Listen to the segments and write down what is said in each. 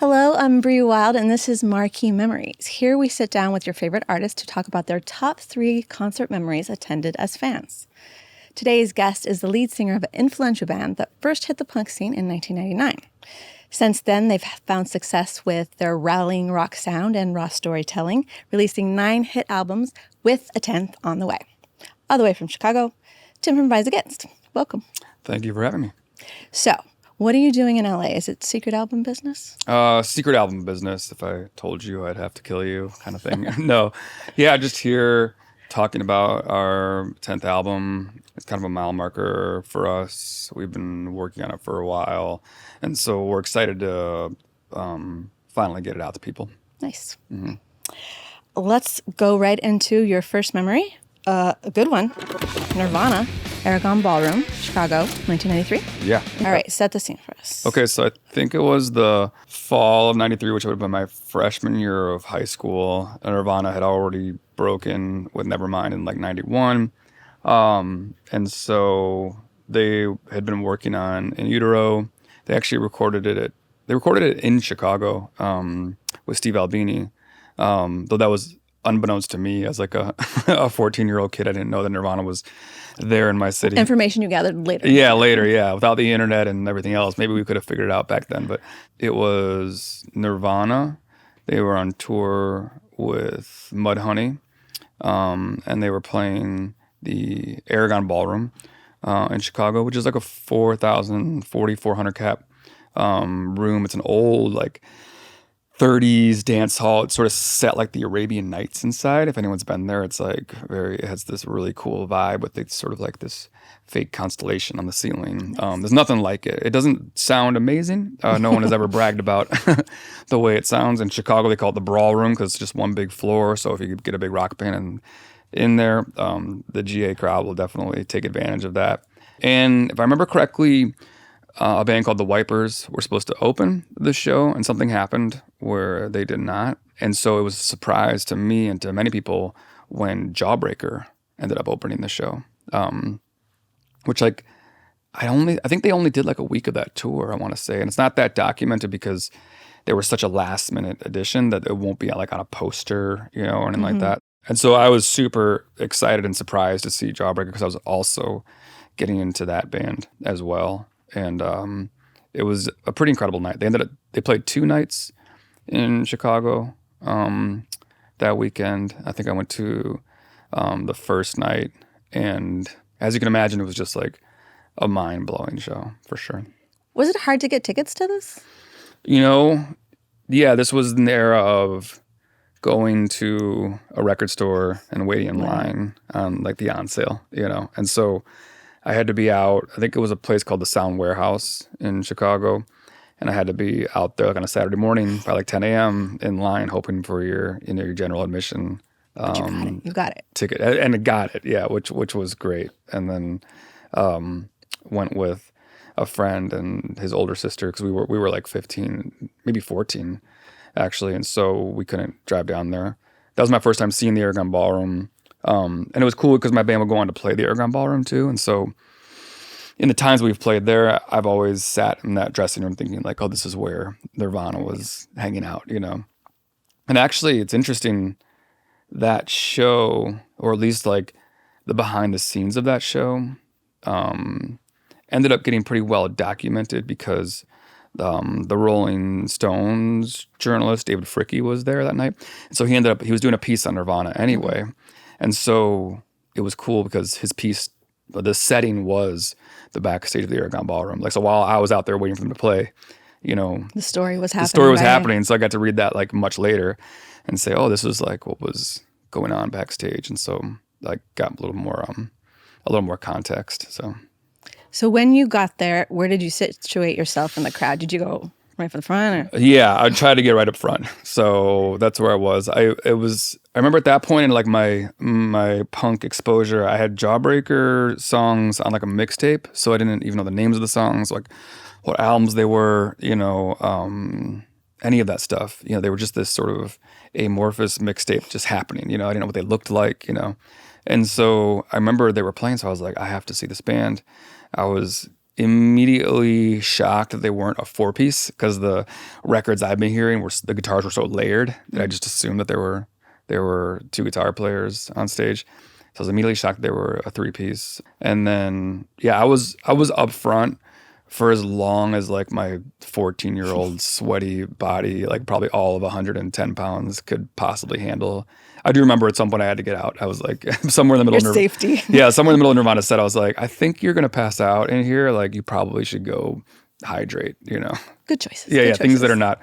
Hello, I'm Bree Wild, and this is Marquee Memories. Here we sit down with your favorite artists to talk about their top 3 concert memories attended as fans. Today's guest is the lead singer of an influential band that first hit the punk scene in 1999. Since then, they've found success with their rallying rock sound and raw storytelling, releasing 9 hit albums with a 10th on the way. All the way from Chicago, Tim from Rise Against. Welcome. Thank you for having me. So, what are you doing in LA? Is it secret album business? Secret album business. If I told you, I'd have to kill you kind of thing. No. Yeah, just here talking about our 10th album. It's kind of a mile marker for us. We've been working on it for a while. And so we're excited to finally get it out to people. Nice. Mm-hmm. Let's go right into your first memory. A good one. Nirvana, Aragon Ballroom, Chicago, 1993. Yeah. All right, set the scene for us. Okay, so I think it was the fall of 93, which would have been my freshman year of high school. Nirvana had already broken with Nevermind in like 91. And so they had been working on In Utero. They actually recorded it in Chicago with Steve Albini. Though that was unbeknownst to me as like a 14-year-old kid. I didn't know that Nirvana was there in my city. Information you gathered later. Yeah, later, yeah. Without the internet and everything else, maybe we could have figured it out back then. But it was Nirvana. They were on tour with Mudhoney, and they were playing the Aragon Ballroom in Chicago, which is like a 4,400 cap room. It's an old, like, 30s dance hall. It's sort of set like the Arabian Nights inside. If anyone's been there, it's like it has this really cool vibe with it's sort of like this fake constellation on the ceiling. There's nothing like it. It doesn't sound amazing. No one has ever bragged about the way it sounds. In Chicago, they call it the Brawl Room because it's just one big floor. So if you could get a big rock band in there, the GA crowd will definitely take advantage of that. And if I remember correctly, a band called The Wipers were supposed to open the show, and something happened where they did not. And so it was a surprise to me and to many people when Jawbreaker ended up opening the show, which like I think they only did like a week of that tour, I want to say. And it's not that documented because they were such a last minute addition that it won't be like on a poster, or anything like that. And so I was super excited and surprised to see Jawbreaker because I was also getting into that band as well. And it was a pretty incredible night. They played 2 nights in Chicago that weekend. I think I went to the first night, and as you can imagine, it was just like a mind-blowing show for sure. Was it hard to get tickets to this? Yeah, this was an era of going to a record store and waiting in line on like the on sale, and so I had to be out. I think it was a place called the Sound Warehouse in Chicago, and I had to be out there like on a Saturday morning by like 10 a.m. in line, hoping for your general admission. But you got it. Ticket, and it got it, yeah, which was great. And then went with a friend and his older sister because we were like 15, maybe 14, actually, and so we couldn't drive down there. That was my first time seeing the Aragon Ballroom. And it was cool because my band would go on to play the Aragon Ballroom too. And so in the times we've played there, I've always sat in that dressing room thinking like, oh, this is where Nirvana was hanging out, And actually it's interesting, that show, or at least like the behind the scenes of that show, ended up getting pretty well documented because the Rolling Stones journalist David Fricke was there that night. And so he was doing a piece on Nirvana anyway. And so it was cool because his piece, the setting was the backstage of the Aragon Ballroom. Like, so while I was out there waiting for them to play, the story was happening. The story was happening. So I got to read that like much later and say, oh, this was like what was going on backstage. And so I got a little more context. So when you got there, where did you situate yourself in the crowd? Did you go right for the front? Or? Yeah, I tried to get right up front. So that's where I was. I remember at that point in like my punk exposure, I had Jawbreaker songs on like a mixtape, so I didn't even know the names of the songs, like what albums they were, any of that stuff. They were just this sort of amorphous mixtape just happening. I didn't know what they looked like, And so I remember they were playing, so I was like, I have to see this band. I was immediately shocked that they weren't a 4-piece, because the records I've been hearing the guitars were so layered that I just assumed that there were 2 guitar players on stage. So I was immediately shocked they were a 3-piece. And then, yeah, I was up front for as long as like my 14-year-old sweaty body, like probably all of 110 pounds, could possibly handle. I do remember at some point I had to get out. I was like somewhere in the middle Your of safety. Yeah, somewhere in the middle of Nirvana set. I was like, I think you're gonna pass out in here. Like, you probably should go hydrate. Good choices. Yeah, Good yeah, choices. things that are not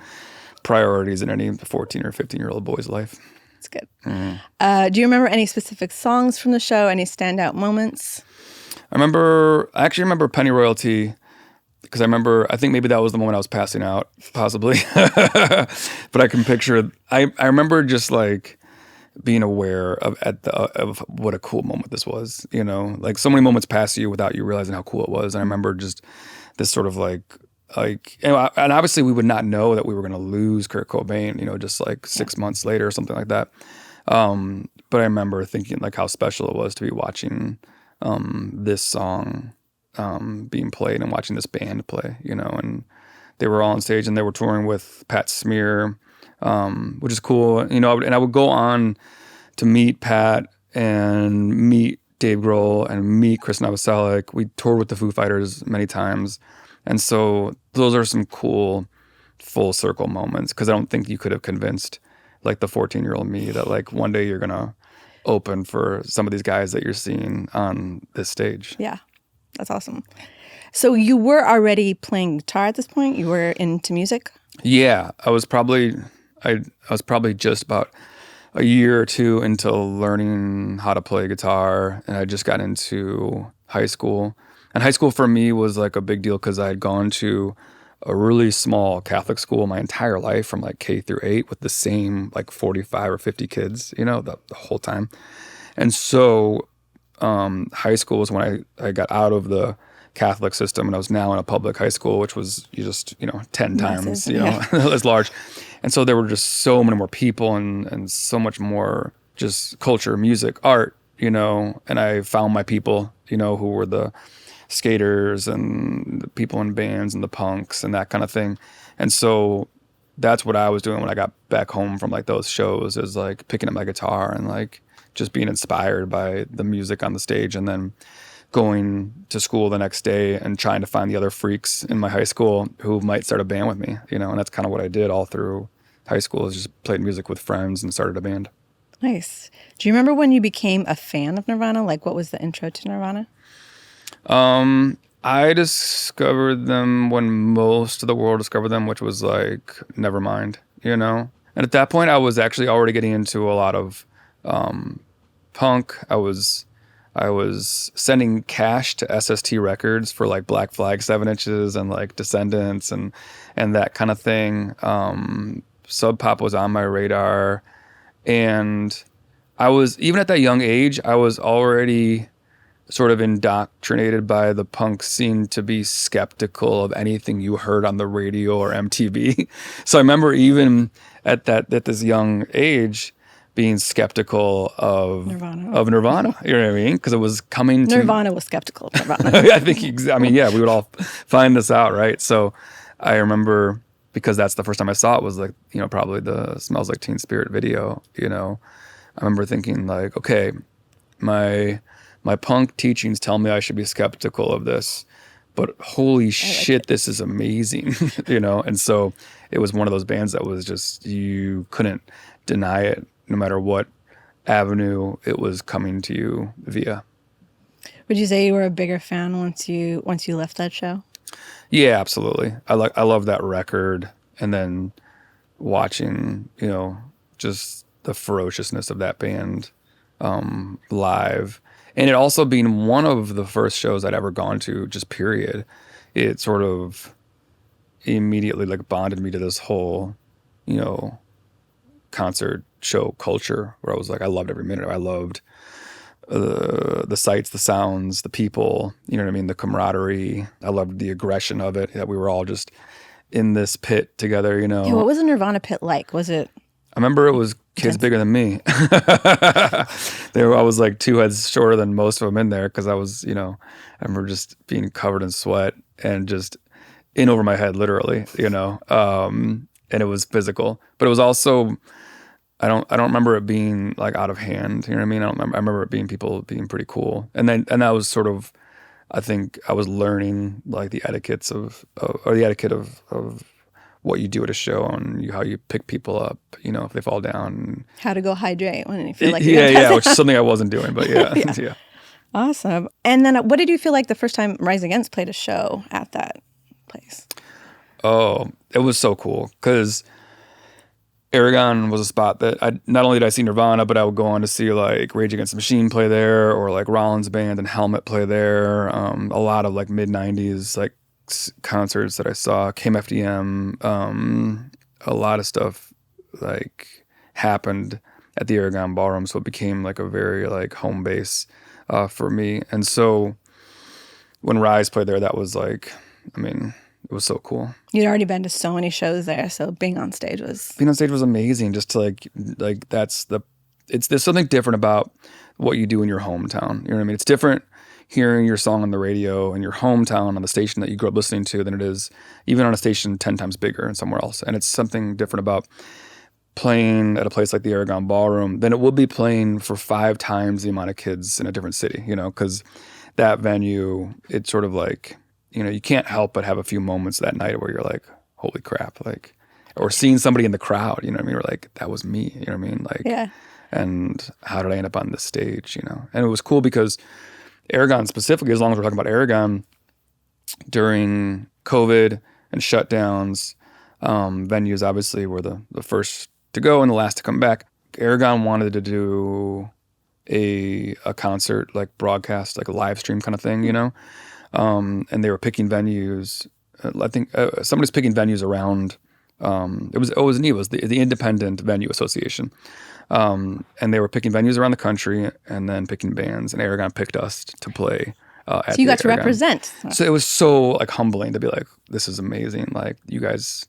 priorities in any 14 or 15-year-old boy's life. It's good. Do you remember any specific songs from the show? Any standout moments? I actually remember Penny Royalty, because I think maybe that was the moment I was passing out, possibly. But I can picture, I remember just like being aware of what a cool moment this was, like so many moments pass you without you realizing how cool it was. And I remember just this sort of and obviously we would not know that we were going to lose Kurt Cobain, just like 6 months later or something like that. But I remember thinking like how special it was to be watching this song being played and watching this band play, and they were all on stage and they were touring with Pat Smear, which is cool, and I would go on to meet Pat and meet Dave Grohl and meet Chris Novoselic. We toured with the Foo Fighters many times, and so those are some cool full circle moments, because I don't think you could have convinced like the 14-year-old me that like one day you're gonna open for some of these guys that you're seeing on this stage. Yeah. That's awesome. So you were already playing guitar at this point? You were into music? Yeah, I was probably just about a year or two into learning how to play guitar, and I just got into high school. And high school for me was like a big deal because I had gone to a really small Catholic school my entire life, from like K through 8, with the same like 45 or 50 kids, the whole time. And so high school was when I got out of the Catholic system, and I was now in a public high school, which was 10 times, as large. And so there were just so many more people and so much more just culture, music, art, and I found my people, who were the skaters and the people in bands and the punks and that kind of thing. And so that's what I was doing when I got back home from like those shows, is like picking up my guitar and like just being inspired by the music on the stage, and then going to school the next day and trying to find the other freaks in my high school who might start a band with me, and that's kind of what I did all through high school, is just played music with friends and started a band. Nice. Do you remember when you became a fan of Nirvana? Like, what was the intro to Nirvana? I discovered them when most of the world discovered them, which was like Nevermind, And at that point I was actually already getting into a lot of punk. I was sending cash to SST Records for like Black Flag 7-inches and like Descendants and that kind of thing. Sub Pop was on my radar, and I was, even at that young age, I was already sort of indoctrinated by the punk scene to be skeptical of anything you heard on the radio or MTV. So I remember even at this young age being skeptical of Nirvana, you know what I mean? Because it was coming to... Nirvana was skeptical of Nirvana. I think, we would all find this out, right? So I remember, because that's the first time I saw it, was like, probably the Smells Like Teen Spirit video, I remember thinking like, okay, my punk teachings tell me I should be skeptical of this, but holy shit, this is amazing, And so it was one of those bands that was just, you couldn't deny it, no matter what avenue it was coming to you via. Would you say you were a bigger fan once you left that show? Yeah, absolutely. I love that record, and then watching, just the ferociousness of that band live. And it also being one of the first shows I'd ever gone to, just period. It sort of immediately like bonded me to this whole, concert show culture, where I was like, I loved every minute. I loved the sights, the sounds, the people, the camaraderie. I loved the aggression of it, that we were all just in this pit together, Yeah, what was the Nirvana pit like? Was it I remember it was kids bigger than me. I was like 2 heads shorter than most of them in there because I was, I remember just being covered in sweat and just in over my head, literally, and it was physical, but it was also, I don't remember it being like out of hand. You know what I mean? I remember it being people being pretty cool. And that was sort of, I think I was learning like the etiquettes or the etiquette of what you do at a show and how you pick people up, if they fall down. How to go hydrate when you feel like yeah, which is something I wasn't doing, but yeah. Yeah. Yeah. Awesome. And then what did you feel like the first time Rise Against played a show at that place? Oh, it was so cool because Aragon was a spot that not only did I see Nirvana, but I would go on to see like Rage Against the Machine play there, or like Rollins Band and Helmet play there. A lot of like mid '90s like concerts that I saw, KMFDM, a lot of stuff like happened at the Aragon Ballroom, so it became like a very like home base for me. And so when Rise played there, that was like, it was so cool. You'd already been to so many shows there, so being on stage was amazing. Just to like there's something different about what you do in your hometown. You know what I mean? It's different hearing your song on the radio in your hometown on the station that you grew up listening to than it is even on a station 10 times bigger and somewhere else. And it's something different about playing at a place like the Aragon Ballroom than it will be playing for 5 times the amount of kids in a different city, because that venue, it's sort of like, you can't help but have a few moments that night where you're like, holy crap, like, or seeing somebody in the crowd, you know what I mean? Or like, that was me, you know what I mean? Like, yeah. And how did I end up on this stage, And it was cool because Aragon specifically, as long as we're talking about Aragon, during COVID and shutdowns, venues obviously were the first to go and the last to come back. Aragon wanted to do a concert, like broadcast, like a live stream kind of thing, and they were picking venues. I think somebody's picking venues around. It was neat. It was the Independent Venue Association, and they were picking venues around the country and then picking bands. And Aragon picked us to play. So you got to represent. So it was so like humbling to be like, this is amazing. Like you guys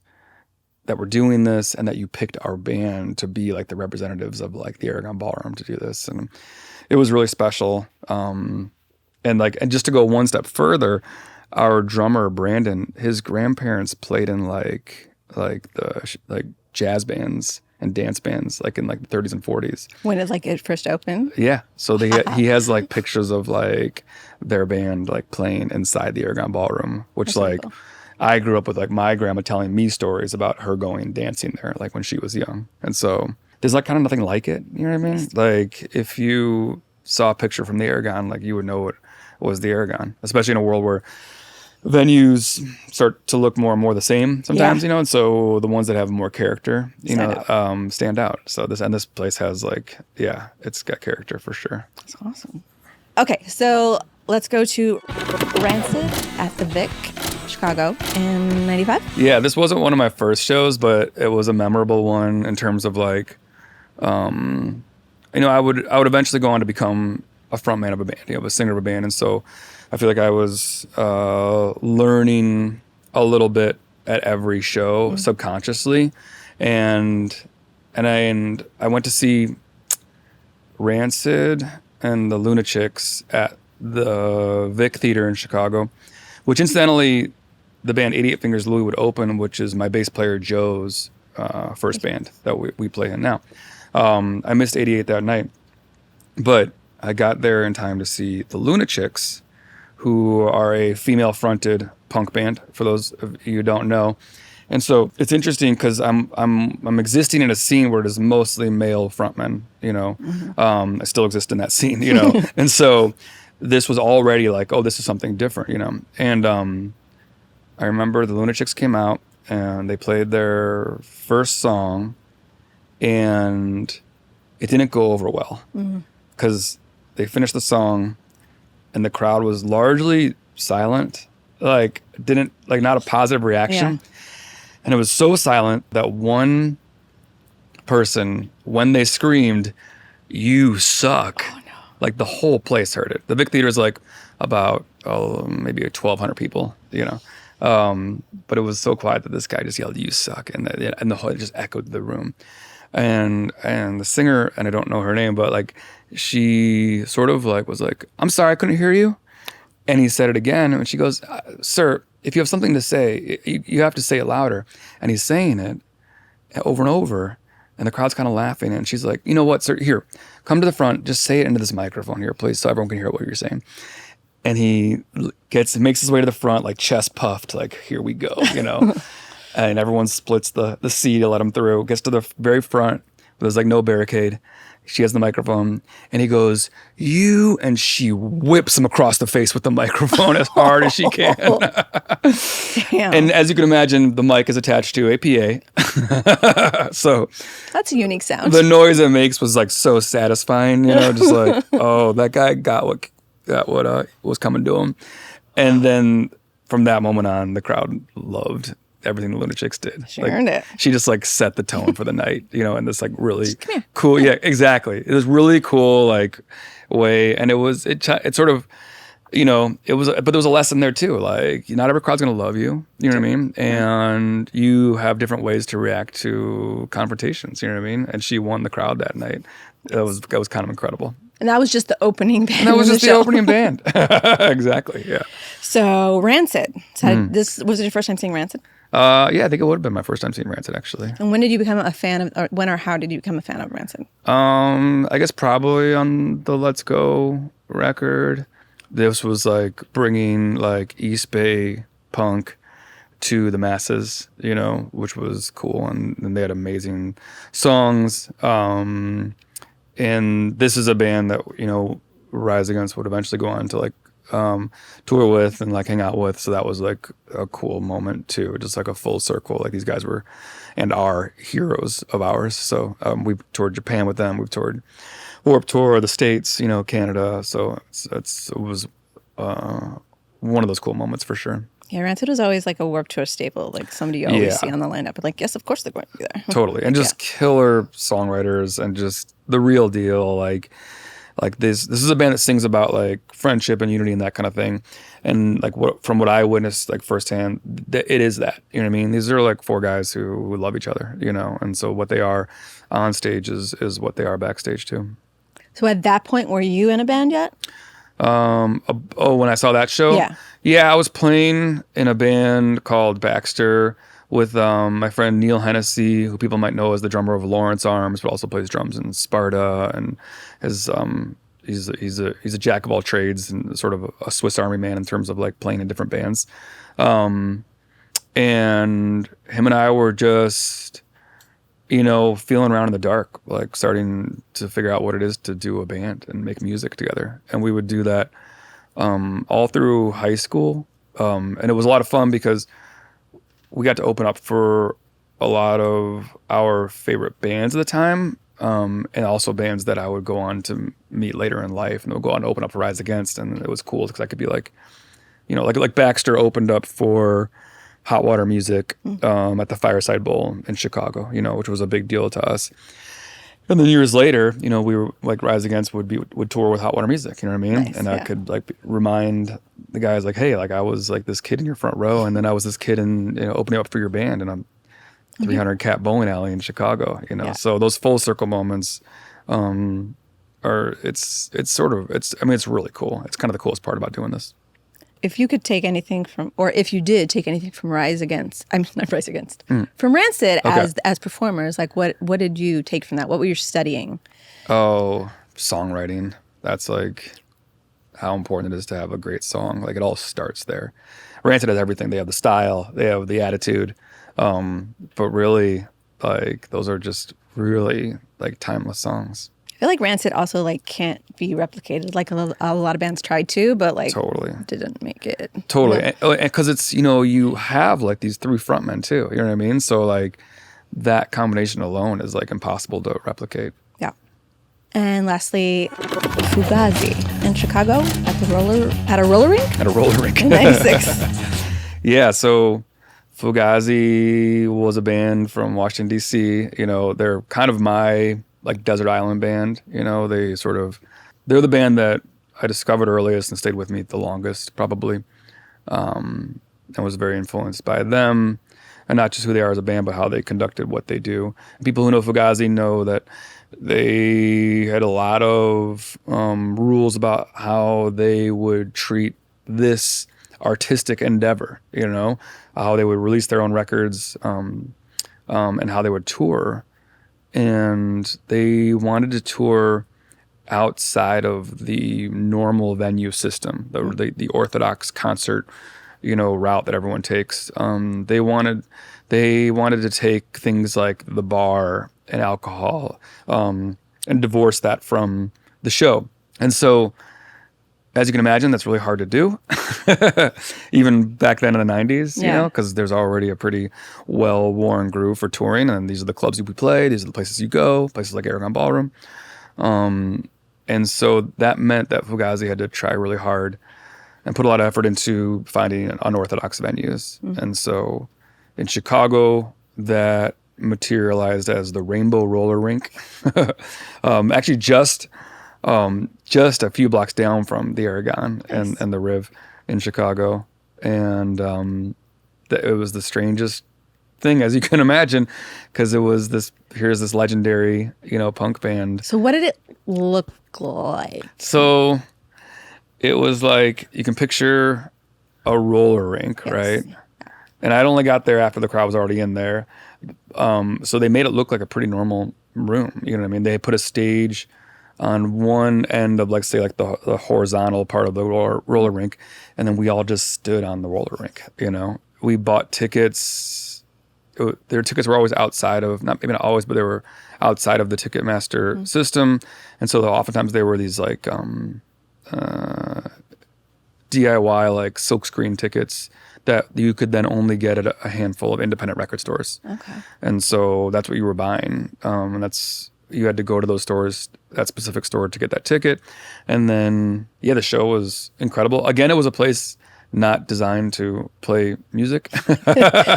that were doing this, and that you picked our band to be like the representatives of like the Aragon Ballroom to do this, and it was really special. And just to go one step further, our drummer Brandon, his grandparents played in like jazz bands and dance bands like in like the 30s and 40s. When it first opened? Yeah. So he has like pictures of like their band like playing inside the Aragon Ballroom, which That's like cool. I grew up with like my grandma telling me stories about her going dancing there like when she was young. And so there's like kind of nothing like it. You know what I mean? Like if you saw a picture from the Aragon, like you would know it was the Aragon, especially in a world where venues start to look more and more the same sometimes, and so the ones that have more character, stand out. So this place has like, it's got character for sure. That's awesome. Okay, so let's go to Rancid at the Vic, Chicago in 95. Yeah, this wasn't one of my first shows, but it was a memorable one in terms of like, I would eventually go on to become a frontman of a band, a singer of a band. And so I feel like I was learning a little bit at every show subconsciously. And I went to see Rancid and the Lunatics at the Vic Theater in Chicago, which incidentally, the band 88 Fingers Louie would open, which is my bass player Joe's first band that we play in now. I missed 88 that night, but I got there in time to see the Lunatics, who are a female-fronted punk band, for those of you who don't know. And so it's interesting because I'm existing in a scene where it is mostly male frontmen, I still exist in that scene, And so this was already like, oh, this is something different, And I remember the Lunatics came out and they played their first song, and it didn't go over well because they finished the song and the crowd was largely silent, not a positive reaction. Yeah. And it was so silent that one person, when they screamed, "You suck," like the whole place heard it. The Vic Theater is like about maybe 1,200 people, but it was so quiet that this guy just yelled, "You suck," and the whole, it just echoed the room. and the singer, and I don't know her name, but like she sort of like was like, "I'm sorry, I couldn't hear you," and he said it again, and she goes, "Sir, if you have something to say, you have to say it louder," and he's saying it over and over, and the crowd's kind of laughing, and she's like, "You know what, sir? Here, come to the front, just say it into this microphone here, please, so everyone can hear what you're saying." And he makes his way to the front, like chest puffed, like, "Here we go," you know. And everyone splits the seat to let him through. Gets to the very front. There's like no barricade. She has the microphone, and he goes, "You," and she whips him across the face with the microphone as hard as she can. Damn. And as you can imagine, the mic is attached to a PA. So That's a unique sound. the noise it makes was like so satisfying, you know, just like, oh, that guy got what was coming to him. And then from that moment on, the crowd loved everything the Lunatics did. She earned it. She just like set the tone for the night, you know, in this like really cool, yeah, exactly. It was really cool, like way, and it sort of, you know, but there was a lesson there too. Like, not every crowd's gonna love you, you know what I mean, and you have different ways to react to confrontations, you know what I mean. And she won the crowd that night. That was kind of incredible. And that was just the opening band. And that was just the show. opening band. Exactly. Yeah. So Rancid. So this was it your first time seeing Rancid? Yeah, I think it would have been my first time seeing Rancid, actually. And when did you become a fan of, or when or how did you become a fan of Rancid? I guess probably on the Let's Go record. This was like bringing like East Bay punk to the masses, you know, which was cool. And they had amazing songs. And this is a band that, you know, Rise Against would eventually go on to like tour with and like hang out with. So that was like a cool moment too, just like a full circle. Like these guys were and are heroes of ours. So we toured Japan with them. We've toured Warped Tour, the States, you know, Canada. So it was one of those cool moments for sure. Yeah, Rancid was always like a Warped Tour staple, like somebody you always see on the lineup. But like, yes, of course they're going to be there. Totally. And just killer songwriters and just the real deal. Like this is a band that sings about like friendship and unity and that kind of thing. And like from what I witnessed like firsthand, it is that, you know what I mean? These are like four guys who love each other, you know? And so what they are on stage is what they are backstage too. So at that point, were you in a band yet? When I saw that show? Yeah, I was playing in a band called Baxter with my friend Neil Hennessy, who people might know as the drummer of Lawrence Arms, but also plays drums in Sparta, and he's a jack of all trades and sort of a Swiss Army man in terms of like playing in different bands. And him and I were just, you know, feeling around in the dark, like starting to figure out what it is to do a band and make music together. And we would do that all through high school. And it was a lot of fun because we got to open up for a lot of our favorite bands at the time, and also bands that I would go on to meet later in life, and they'll go on to open up for Rise Against. And it was cool because I could be like, you know, like Baxter opened up for Hot Water Music at the Fireside Bowl in Chicago, you know, which was a big deal to us. And then years later, you know, we were like Rise Against would tour with Hot Water Music, you know what I mean? Nice, and I could like remind the guys like, hey, like I was like this kid in your front row, and then I was this kid in, you know, opening up for your band in a 300 cap bowling alley in Chicago, you know. Yeah. So those full circle moments it's really cool. It's kind of the coolest part about doing this. If you could take anything from, or if you did take anything from from Rancid as performers, like what did you take from that? What were you studying? Oh, songwriting. That's like how important it is to have a great song. Like it all starts there. Rancid has everything. They have the style, they have the attitude, but really, like those are just really like timeless songs. I feel like Rancid also like can't be replicated. Like a lot of bands tried to, but like totally didn't make it. Totally, you know? And because it's, you know, you have like these three frontmen too. You know what I mean? So like that combination alone is like impossible to replicate. Yeah. And lastly, Fugazi in Chicago at a roller rink. At a roller rink in '96. Yeah. So Fugazi was a band from Washington D.C. You know, they're kind of my like desert island band, you know. They're the band that I discovered earliest and stayed with me the longest, probably, and was very influenced by them. and not just who they are as a band, but how they conducted what they do. People who know Fugazi know that they had a lot of rules about how they would treat this artistic endeavor, how they would release their own records, and how they would tour. And they wanted to tour outside of the normal venue system, the orthodox concert, route that everyone takes. They wanted to take things like the bar and alcohol, and divorce that from the show. And so, as you can imagine, that's really hard to do, even back then in the 90s, because there's already a pretty well-worn groove for touring, and these are the clubs you play, these are the places you go, places like Aragon Ballroom. And so that meant that Fugazi had to try really hard and put a lot of effort into finding unorthodox venues. And so in Chicago, that materialized as the Rainbow Roller Rink. Actually, just a few blocks down from the Aragon and the Riv in Chicago. And it was the strangest thing, as you can imagine, because here's this legendary, punk band. So what did it look like? So it was like, you can picture a roller rink, right? And I'd only got there after the crowd was already in there. So they made it look like a pretty normal room. You know what I mean? They put a stage on one end of, like, say, like the horizontal part of the roller rink, and then we all just stood on the roller rink. We bought tickets. Their tickets were always outside of, maybe not always, but they were outside of the Ticketmaster system, and so oftentimes they were these like DIY like silkscreen tickets that you could then only get at a handful of independent record stores. Okay. And so that's what you were buying, and you had to go to those stores, that specific store, to get that ticket. And then, the show was incredible. Again, it was a place not designed to play music.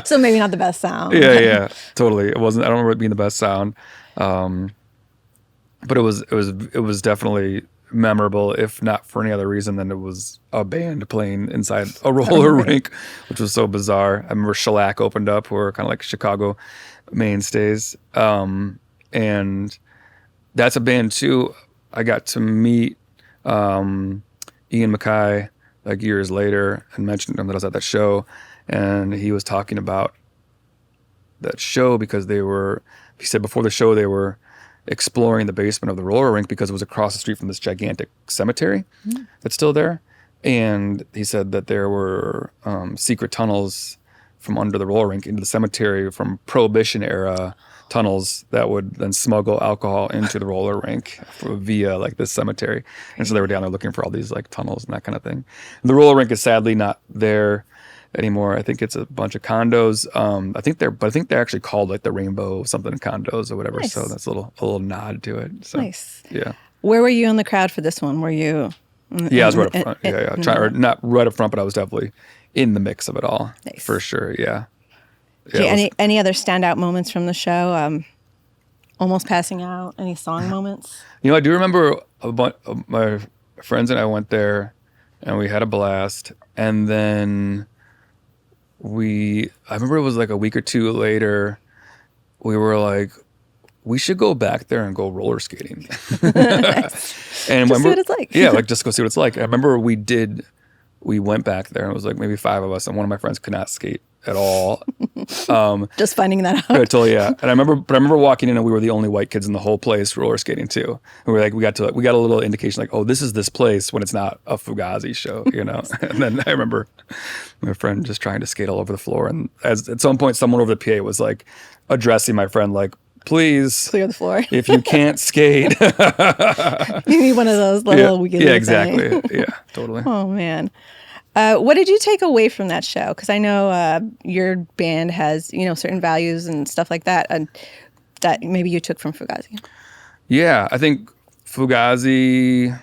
So maybe not the best sound. Yeah, totally. It wasn't. I don't remember it being the best sound, but it was definitely memorable, if not for any other reason than it was a band playing inside a roller rink, which was so bizarre. I remember Shellac opened up, who were kind of like Chicago mainstays, and that's a band too. I got to meet Ian MacKaye like years later and mentioned him that I was at that show, and he was talking about that show because he said before the show they were exploring the basement of the roller rink because it was across the street from this gigantic cemetery that's still there. And he said that there were secret tunnels from under the roller rink into the cemetery from Prohibition era tunnels that would then smuggle alcohol into the roller rink via like this cemetery. And so they were down there looking for all these like tunnels and that kind of thing. The roller rink is sadly not there anymore. I think it's a bunch of condos. I think they're actually called like the Rainbow something condos or whatever. Nice. So that's a little nod to it. So, nice. Yeah. Where were you in the crowd for this one? Were you? I was right up front. Not right up front, but I was definitely in the mix of it all. Nice. For sure. Yeah. Any other standout moments from the show? Almost passing out? Any song moments? I do remember a bunch of my friends and I went there, and we had a blast. And then I remember it was like a week or two later, we were like, we should go back there and go roller skating. And just see what it's like. Yeah, like just go see what it's like. I remember we went back there, and it was like maybe 5 of us, and one of my friends could not skate at all. Just finding that out. Totally, yeah. And I remember walking in, and we were the only white kids in the whole place roller skating too. And we got a little indication like, oh, this is this place when it's not a Fugazi show, And then I remember my friend just trying to skate all over the floor, and at some point someone over the PA was like addressing my friend like, please clear the floor. If you can't skate. You need one of those little wiggly Yeah, exactly. Yeah, totally. Oh man. What did you take away from that show? Because I know your band has, certain values and stuff like that, and that maybe you took from Fugazi. Yeah, I think Fugazi,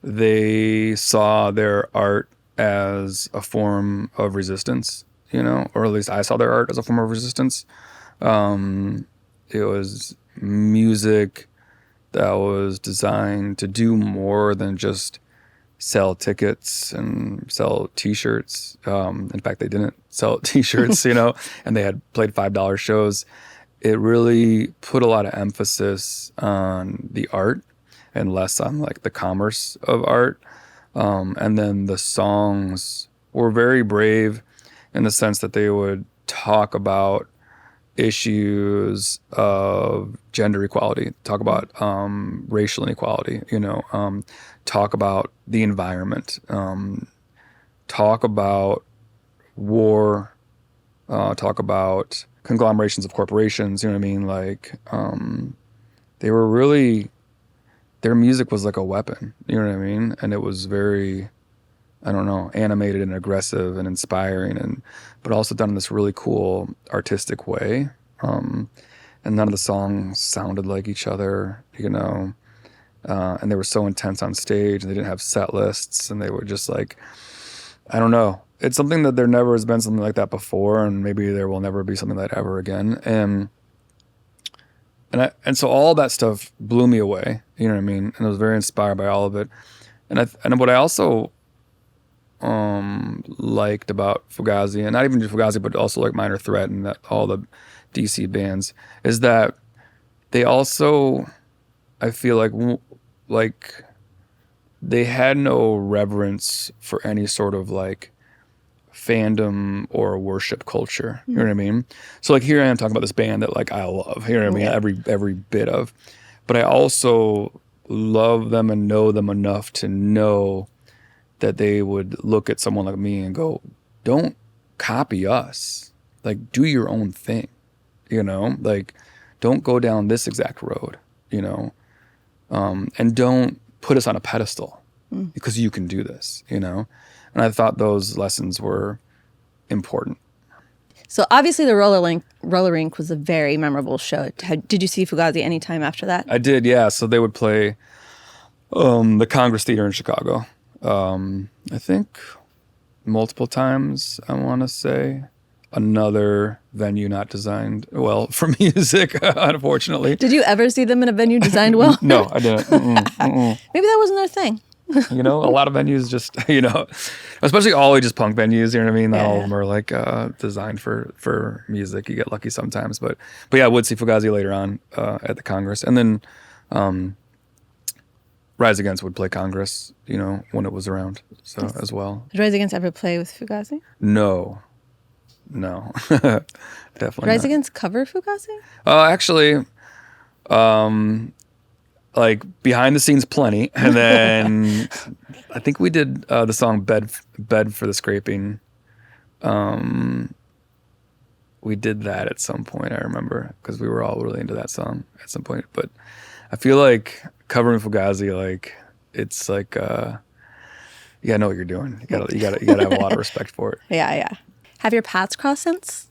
they saw their art as a form of resistance, or at least I saw their art as a form of resistance. It was music that was designed to do more than just sell tickets and sell T-shirts. In fact, they didn't sell T-shirts, and they had played $5 shows. It really put a lot of emphasis on the art and less on like the commerce of art. And then the songs were very brave in the sense that they would talk about issues of gender equality, talk about racial inequality, talk about the environment, talk about war, talk about conglomerations of corporations, you know what I mean? Like, they were really, their music was like a weapon, you know what I mean? And it was very, I don't know, animated and aggressive and inspiring, but also done in this really cool artistic way. And none of the songs sounded like each other, and they were so intense on stage, and they didn't have set lists, and they were just like, I don't know. It's something that there never has been something like that before, and maybe there will never be something like that ever again. And so all that stuff blew me away, you know what I mean? And I was very inspired by all of it. And what I also liked about Fugazi, and not even just Fugazi, but also like Minor Threat and all the DC bands, is that they also, I feel like they had no reverence for any sort of like fandom or worship culture. You know what I mean? So like here I am talking about this band that like I love, you know what I mean? Every bit of, but I also love them and know them enough to know that they would look at someone like me and go, don't copy us. Like, do your own thing, like, don't go down this exact road, and don't put us on a pedestal because you can do this, And I thought those lessons were important. So obviously the Roller Rink was a very memorable show. Did you see Fugazi any time after that? I did, yeah. So they would play the Congress Theater in Chicago. I think multiple times, I want to say. Another venue not designed well for music, unfortunately. Did you ever see them in a venue designed well? No, I didn't. Maybe that wasn't their thing. A lot of venues just, especially all just punk venues, you know what I mean? Not all of them are like designed for music. You get lucky sometimes. But yeah, I would see Fugazi later on at the Congress. And then Rise Against would play Congress, when it was around, so as well. Did Rise Against ever play with Fugazi? No, definitely Rise not. Against cover Fugazi? Actually, like behind the scenes plenty, and then I think we did the song Bed for the Scraping. We did that at some point, I remember, because we were all really into that song at some point. But I feel like covering Fugazi, like it's like you gotta know what you're doing. You gotta have a lot of respect for it. Yeah. Have your paths crossed since?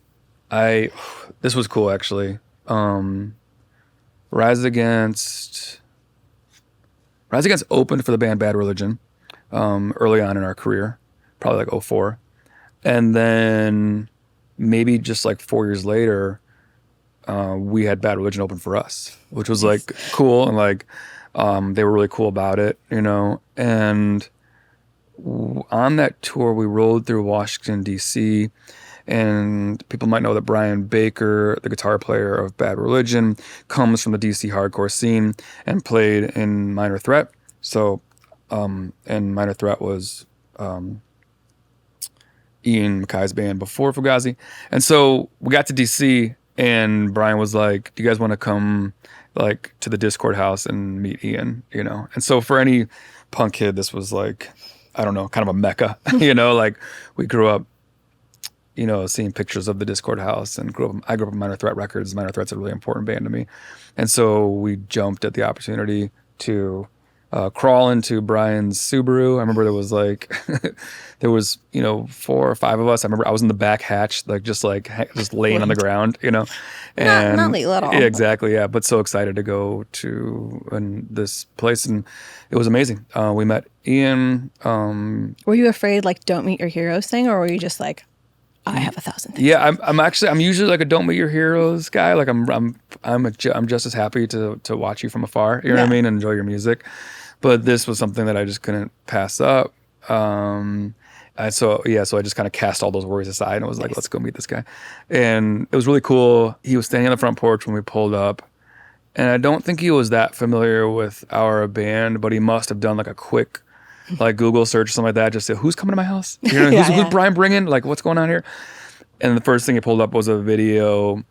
This was cool actually. Rise Against opened for the band Bad Religion early on in our career, probably like 2004. And then maybe just like 4 years later, we had Bad Religion open for us, which was like cool. And like they were really cool about it, And on that tour, we rode through Washington, D.C., and people might know that Brian Baker, the guitar player of Bad Religion, comes from the DC hardcore scene and played in Minor Threat. So, and Minor Threat was Ian Mackay's band before Fugazi. And so we got to DC, and Brian was like, do you guys want to come like to the Discord house and meet Ian, And so for any punk kid, this was like, I don't know, kind of a mecca, like we grew up, seeing pictures of the Discord house, and I grew up with Minor Threat records. Minor Threat's a really important band to me. And so we jumped at the opportunity to crawl into Brian's Subaru. I remember there was 4 or 5 of us. I remember I was in the back hatch, just laying on the ground, And not legal at all. Yeah, exactly. Yeah. But so excited to go to this place, and it was amazing. We met Ian. Were you afraid like don't meet your heroes thing, or were you just like, I have 1,000 things? Yeah, I'm usually like a don't meet your heroes guy. Like I'm just as happy to watch you from afar. You know what I mean? And enjoy your music. but this was something that I just couldn't pass up. So I just kind of cast all those worries aside and was like, let's go meet this guy. And it was really cool. He was standing on the front porch when we pulled up. And I don't think he was that familiar with our band, but he must have done like a quick like Google search or something like that. Just say, who's coming to my house? You know, who's Brian bringing? Like, what's going on here? And the first thing he pulled up was a video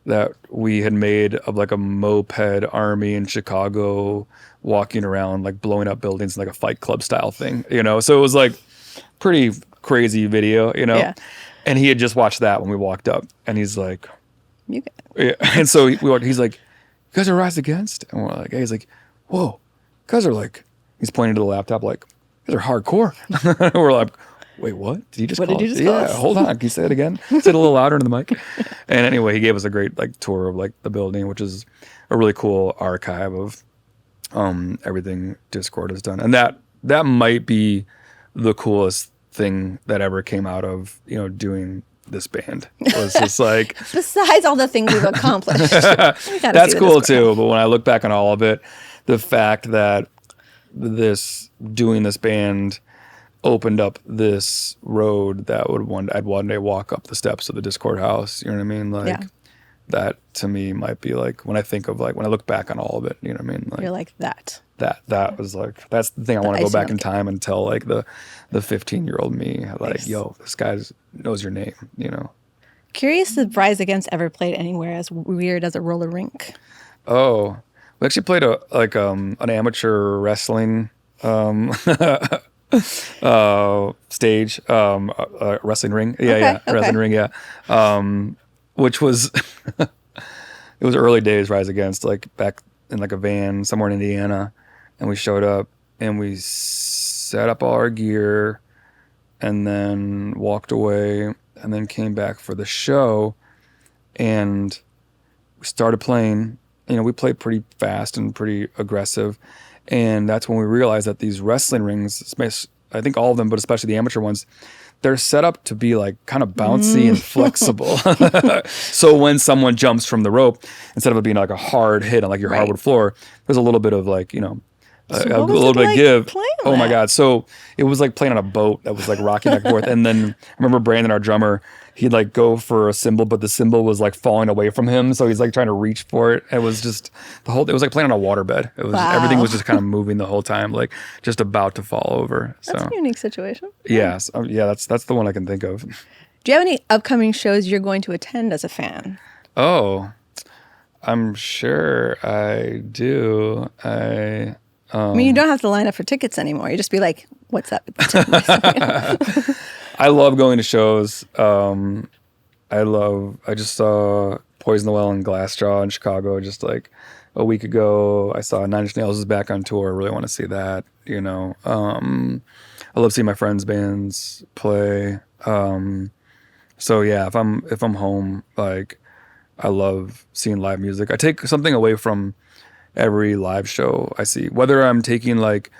that we had made of like a moped army in Chicago walking around, like blowing up buildings, like a Fight Club style thing, you know? So it was like pretty crazy video, you know? Yeah. And he had just watched that when we walked up and he's like, yeah. And so he's like, you guys are Rise Against? And we're like, hey, he's like, whoa, you guys are like, he's pointing to the laptop like, you guys are hardcore. We're like, wait, what? Did he just call us? Yeah, hold on. Can you say it again? Say it a little louder into the mic. And anyway, he gave us a great like tour of like the building, which is a really cool archive of everything Discord has done. And that might be the coolest thing that ever came out of, you know, doing this band. It was just like besides all the things we've accomplished. That's cool too. But when I look back on all of it, the fact that doing this band opened up this road that I'd one day walk up the steps of the Discord house. You know what I mean? Like that to me might be like when I think of like when I look back on all of it. You know what I mean? Like, you're like that. That was like that's the thing I want to go back in time and tell like the 15-year-old me like, yo, this guy knows your name. You know. Curious if Rise Against ever played anywhere as weird as a roller rink. Oh, we actually played an amateur wrestling stage, wrestling ring. Wrestling ring. Yeah. Which was, it was early days Rise Against, like back in like a van somewhere in Indiana. And we showed up and we set up all our gear and then walked away and then came back for the show and we started playing. You know, we played pretty fast and pretty aggressive. And that's when we realized that these wrestling rings, I think all of them, but especially the amateur ones, they're set up to be like kind of bouncy and flexible. So when someone jumps from the rope, instead of it being like a hard hit on like your hardwood floor, there's a little bit of like, you know, a little bit of give. Oh my God. So it was like playing on a boat that was like rocking back and forth. And then I remember Brandon, our drummer, he'd like go for a cymbal, but the cymbal was like falling away from him. So he's like trying to reach for it. It was just it was like playing on a waterbed. It was everything was just kind of moving the whole time, like just about to fall over. So that's a unique situation. Yes. That's the one I can think of. Do you have any upcoming shows you're going to attend as a fan? Oh, I'm sure I do. I mean, you don't have to line up for tickets anymore. You just be like, what's up? I love going to shows. I just saw Poison the Well and Glassjaw in Chicago just like a week ago. I saw Nine Inch Nails is back on tour. I really want to see that, you know. I love seeing my friends' bands play. So yeah, if I'm home, like I love seeing live music. I take something away from every live show I see, whether I'm taking like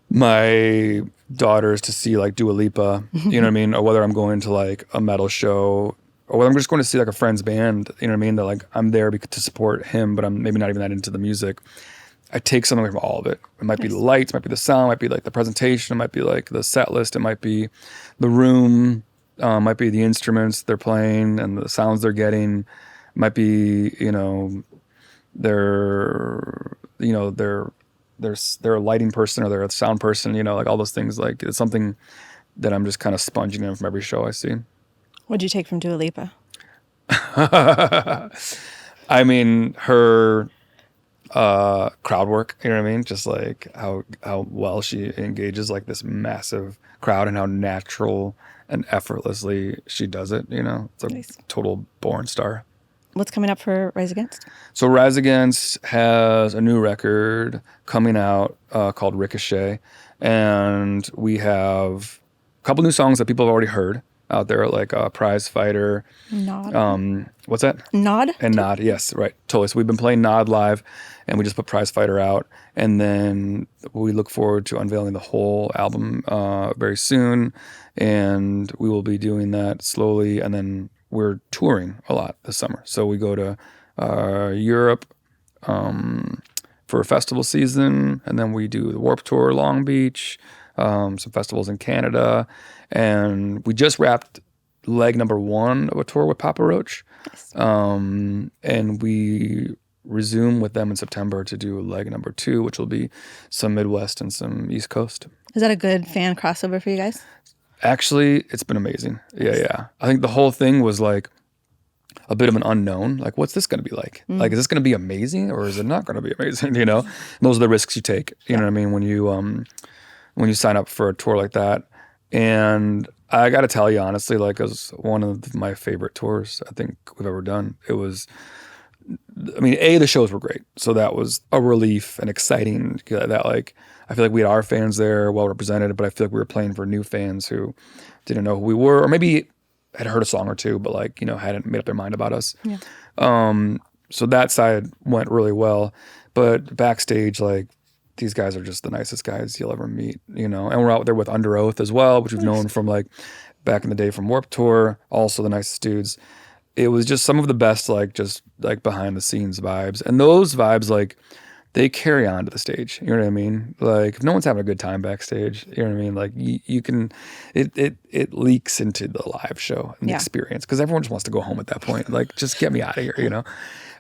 my daughters to see like Dua Lipa, you know what I mean? Or whether I'm going to like a metal show or whether I'm just going to see like a friend's band, you know what I mean? That like I'm there to support him, but I'm maybe not even that into the music. I take something away from all of it. It might be the lights, might be the sound, might be like the presentation, it might be like the set list, it might be the room, might be the instruments they're playing and the sounds they're getting, it might be, you know, their lighting person or their sound person, you know, like all those things. Like it's something that I'm just kind of sponging in from every show I see. What'd you take from Dua Lipa? I mean, her crowd work, you know what I mean? Just like how well she engages like this massive crowd and how natural and effortlessly she does it, you know? It's a total born star. What's coming up for Rise Against? So Rise Against has a new record coming out called Ricochet. And we have a couple new songs that people have already heard out there, like Prize Fighter. Nod. What's that? Nod? And Nod, yes, right, totally. So we've been playing Nod live, and we just put Prize Fighter out. And then we look forward to unveiling the whole album very soon. And we will be doing that slowly, and then we're touring a lot this summer. So we go to Europe, for festival season, and then we do the Warped Tour Long Beach, some festivals in Canada, and we just wrapped leg number 1 of a tour with Papa Roach. Nice. And we resume with them in September to do leg number 2, which will be some Midwest and some East Coast. Is that a good fan crossover for you guys? Actually, it's been amazing. Yeah. I think the whole thing was like a bit of an unknown. Like, what's this going to be like? Like, is this going to be amazing or is it not going to be amazing? You know, and those are the risks you take. You know what I mean? When you sign up for a tour like that. And I got to tell you, honestly, like, it was one of my favorite tours I think we've ever done. It was, I mean, the shows were great. So that was a relief and exciting that, like, I feel like we had our fans there well represented, but I feel like we were playing for new fans who didn't know who we were, or maybe had heard a song or two, but like, you know, hadn't made up their mind about us. Yeah. So that side went really well, but backstage, like, these guys are just the nicest guys you'll ever meet, you know, and we're out there with Under Oath as well, which we've known from like back in the day from Warped Tour, also the nicest dudes. It was just some of the best, like, just like behind the scenes vibes, and those vibes, like, they carry on to the stage. You know what I mean? Like, if no one's having a good time backstage, you know what I mean? Like, you can, it leaks into the live show and the experience, because everyone just wants to go home at that point. Like, just get me out of here, you know?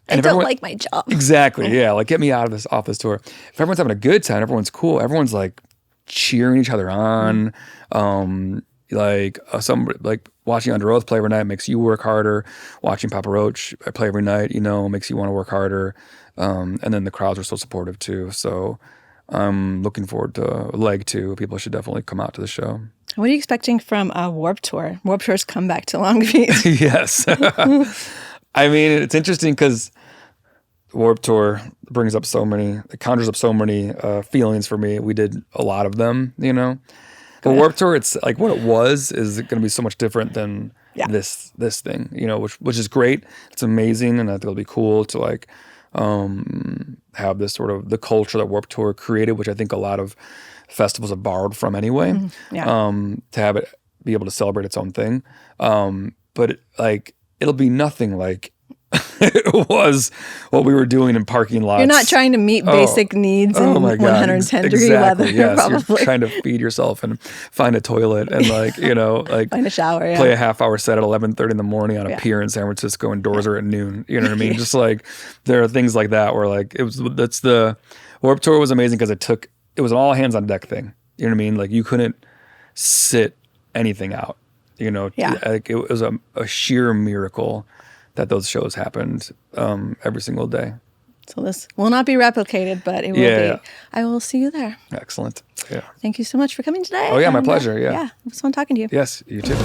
And I don't like my job. Exactly, yeah. Like, get me off this tour. If everyone's having a good time, everyone's cool. Everyone's like cheering each other on. Like watching Under Oath play every night makes you work harder. Watching Papa Roach play every night, you know, makes you want to work harder. And then the crowds are so supportive too. So I'm looking forward to leg 2. People should definitely come out to the show. What are you expecting from Warped Tour? Warped Tour's comeback to Long Beach. Yes. I mean, it's interesting because Warped Tour it conjures up so many feelings for me. We did a lot of them, you know. But Warped Tour, it's like what it was is going to be so much different than this thing, you know, which is great. It's amazing, and I think it'll be cool to like have this sort of the culture that Warped Tour created, which I think a lot of festivals have borrowed from anyway. To have it be able to celebrate its own thing, but it'll be nothing like it was what we were doing in parking lots. You're not trying to meet basic needs in 110-degree weather. Yes, probably. You're trying to feed yourself and find a toilet and find a shower. Play a half-hour set at 11:30 in the morning on a pier in San Francisco, and doors are at noon. You know what I mean? Just like there are things like that where like that's the Warped Tour was amazing because it was an all hands on deck thing. You know what I mean? Like you couldn't sit anything out. You know, like it was a sheer miracle that those shows happened every single day. So this will not be replicated, but it will be. Yeah. I will see you there. Excellent. Yeah. Thank you so much for coming today. Oh, yeah, my pleasure. Yeah. It was fun talking to you. Yes, you too.